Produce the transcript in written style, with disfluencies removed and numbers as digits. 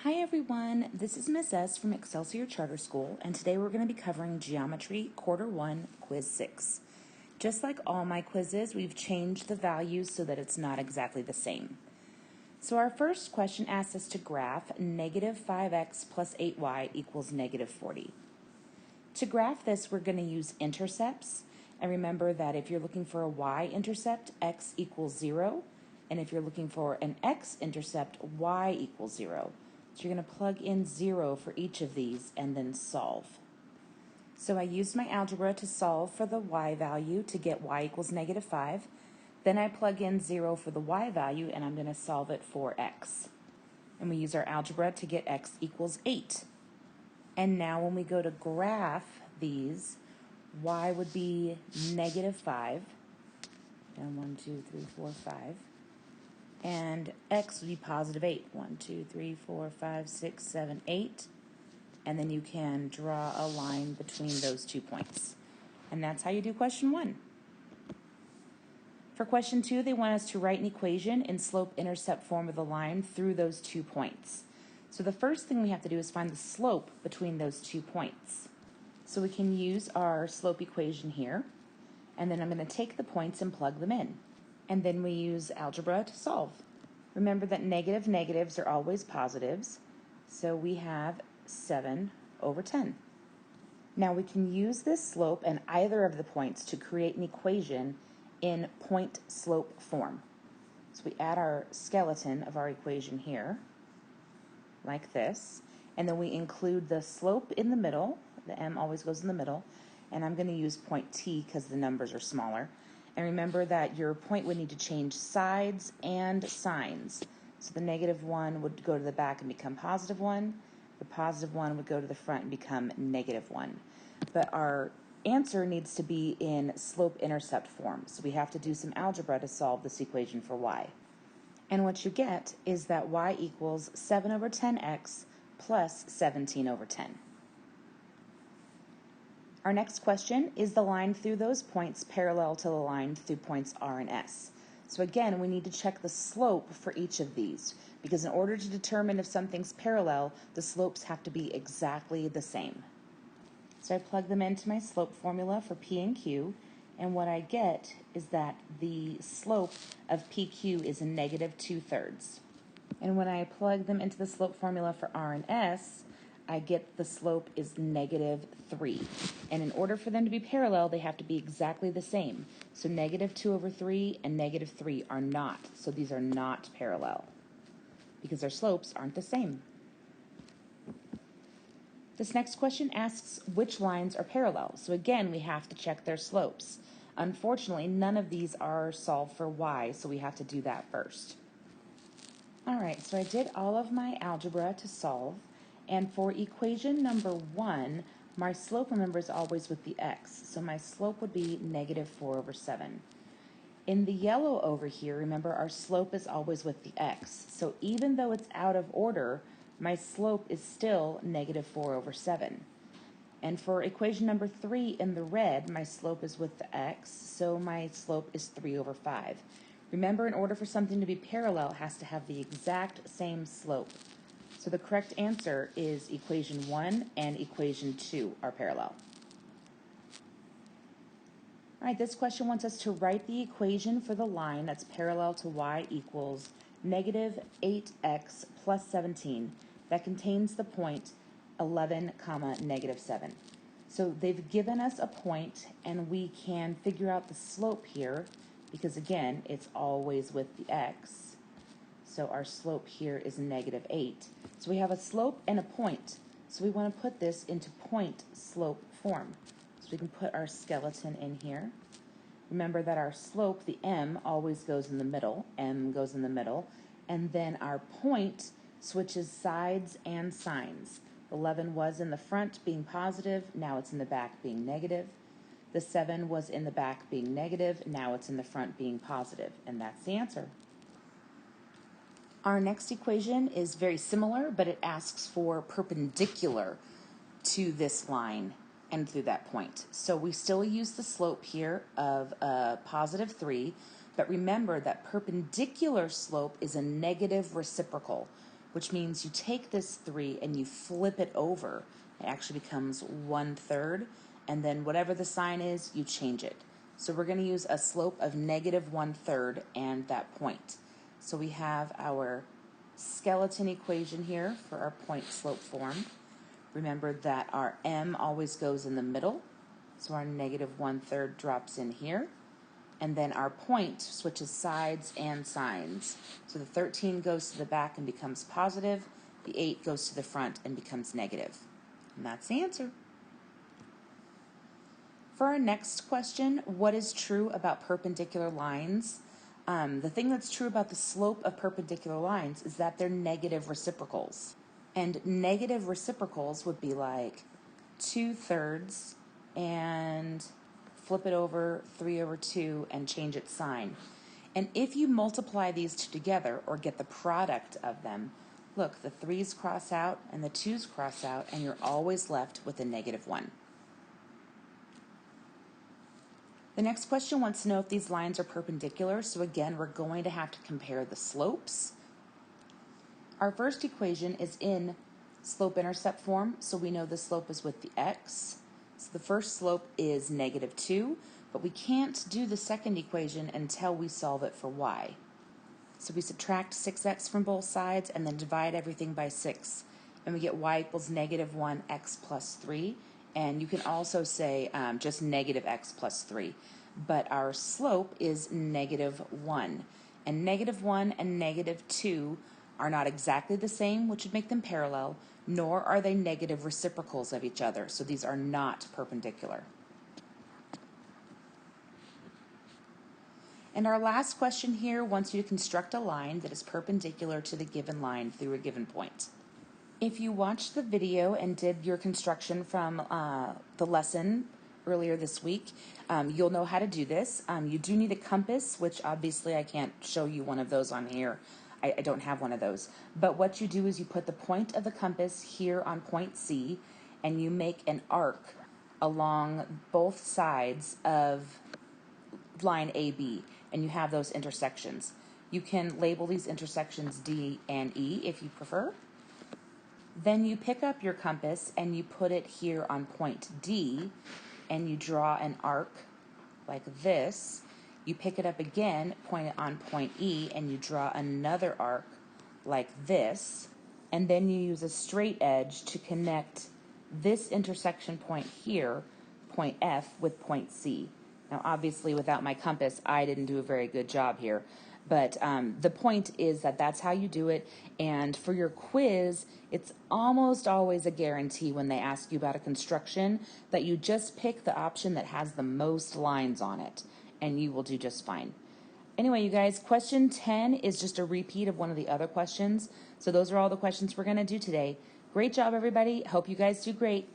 Hi everyone, this is Miss S from Excelsior Charter School, and today we're going to be covering Geometry Quarter 1, Quiz 6. Just like all my quizzes, we've changed the values so that it's not exactly the same. So our first question asks us to graph negative 5x plus 8y equals negative 40. To graph this, we're going to use intercepts, and remember that if you're looking for a y-intercept, x equals 0, and if you're looking for an x-intercept, y equals 0. So you're going to plug in 0 for each of these and then solve. So I used my algebra to solve for the y value to get y equals negative 5. Then I plug in 0 for the y value, and I'm going to solve it for x. And we use our algebra to get x equals 8. And now when we go to graph these, y would be negative 5. And 1, 2, 3, 4, 5. And x would be positive 8. 1, 2, 3, 4, 5, 6, 7, 8. And then you can draw a line between those 2 points. And that's how you do question 1. For question 2, they want us to write an equation in slope-intercept form of the line through those 2 points. So the first thing we have to do is find the slope between those 2 points. So we can use our slope equation here, and then I'm going to take the points and plug them in. And then we use algebra to solve. Remember that negative negatives are always positives, so we have 7 over 10. Now we can use this slope and either of the points to create an equation in point-slope form. So we add our skeleton of our equation here, like this, and then we include the slope in the middle. The m always goes in the middle, and I'm going to use point t because the numbers are smaller. And remember that your point would need to change sides and signs. So the negative 1 would go to the back and become positive 1. The positive 1 would go to the front and become negative 1. But our answer needs to be in slope-intercept form. So we have to do some algebra to solve this equation for y. And what you get is that y equals 7 over 10x plus 17 over 10. Our next question is the line through those points parallel to the line through points R and S. So again, we need to check the slope for each of these, because in order to determine if something's parallel, the slopes have to be exactly the same. So I plug them into my slope formula for P and Q, and what I get is that the slope of PQ is a negative 2/3. And when I plug them into the slope formula for R and S, I get the slope is negative 3. And in order for them to be parallel, they have to be exactly the same. So negative 2 over 3 and negative 3 are not. So these are not parallel because their slopes aren't the same. This next question asks which lines are parallel. So again, we have to check their slopes. Unfortunately, none of these are solved for y, so we have to do that first. All right, so I did all of my algebra to solve. And for equation number 1, my slope, remember, is always with the x. So my slope would be negative 4 over 7. In the yellow over here, remember, our slope is always with the x. So even though it's out of order, my slope is still negative 4 over 7. And for equation number 3 in the red, my slope is with the x, so my slope is 3 over 5. Remember, in order for something to be parallel, it has to have the exact same slope. So the correct answer is equation 1 and equation 2 are parallel. All right, this question wants us to write the equation for the line that's parallel to y equals negative 8x plus 17 that contains the point 11 comma negative 7. So they've given us a point, and we can figure out the slope here because, again, it's always with the x. So our slope here is negative 8. So we have a slope and a point. So we want to put this into point-slope form. So we can put our skeleton in here. Remember that our slope, the m, always goes in the middle. M goes in the middle. And then our point switches sides and signs. 11 was in the front being positive. Now it's in the back being negative. The 7 was in the back being negative. Now it's in the front being positive. And that's the answer. Our next equation is very similar, but it asks for perpendicular to this line and through that point. So we still use the slope here of positive 3, but remember that perpendicular slope is a negative reciprocal. which means you take this 3 and you flip it over. It actually becomes 1/3, and then whatever the sign is, you change it. So we're going to use a slope of -1/3 and that point. So we have our skeleton equation here for our point slope form. Remember that our m always goes in the middle, so our -1/3 drops in here. And then our point switches sides and signs. So the 13 goes to the back and becomes positive. The 8 goes to the front and becomes negative. And that's the answer. For our next question, what is true about perpendicular lines? The thing that's true about the slope of perpendicular lines is that they're negative reciprocals. And negative reciprocals would be like 2/3 and flip it over 3/2 and change its sign. And if you multiply these two together or get the product of them, look, the 3's cross out and the 2's cross out, and you're always left with a -1. The next question wants to know if these lines are perpendicular. So again, we're going to have to compare the slopes. Our first equation is in slope-intercept form, so we know the slope is with the x. So the first slope is -2, but we can't do the second equation until we solve it for y. So we subtract 6x from both sides and then divide everything by 6. And we get y equals -1x plus 3. And you can also say just -x plus 3. But our slope is -1. And -1 and -2 are not exactly the same, which would make them parallel, nor are they negative reciprocals of each other. So these are not perpendicular. And our last question here wants you to construct a line that is perpendicular to the given line through a given point. If you watched the video and did your construction from the lesson earlier this week, you'll know how to do this. You do need a compass, which obviously I can't show you one of those on here. I don't have one of those. But what you do is you put the point of the compass here on point C, and you make an arc along both sides of line AB, and you have those intersections. You can label these intersections D and E if you prefer. Then you pick up your compass and you put it here on point D, and you draw an arc like this. You pick it up again, point it on point E, and you draw another arc like this. And then you use a straight edge to connect this intersection point here, point F, with point C. Now, obviously, without my compass, I didn't do a very good job here. But the point is that that's how you do it. And for your quiz, it's almost always a guarantee when they ask you about a construction that you just pick the option that has the most lines on it, and you will do just fine. Anyway, you guys, question 10 is just a repeat of one of the other questions. So those are all the questions we're going to do today. Great job, everybody. Hope you guys do great.